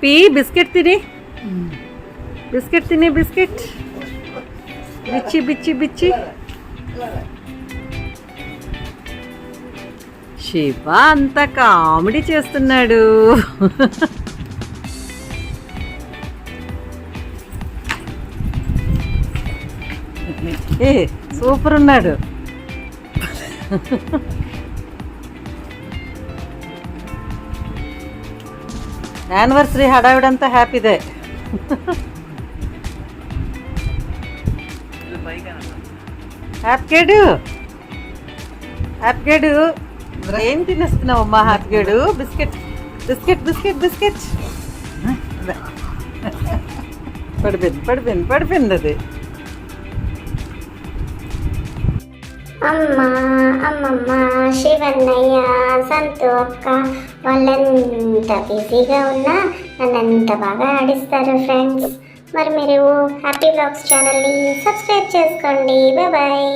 Happy biscuit తిని biscuit బిచ్చి Shiva అంత comedy చేస్తున్నాడు. సూపర్ ఉన్నాడు. యానివర్సరీ హడావిడంతా హ్యాపీదే. హ్యాపీగేడు ఏం తినేస్తున్నావు అమ్మా? హ్యాపీగేడు బిస్కెట్ పడిపోయింది అది. అమ్మమ్మ శివన్నయ్య సంతు అక్క వాళ్ళంత బిజీగా ఉన్నా నన్నంత బాగా ఆడిస్తారు ఫ్రెండ్స్. మరి మీరు హ్యాపీ వ్లాగ్స్ ఛానల్ని సబ్స్క్రైబ్ చేసుకోండి. బాయ్.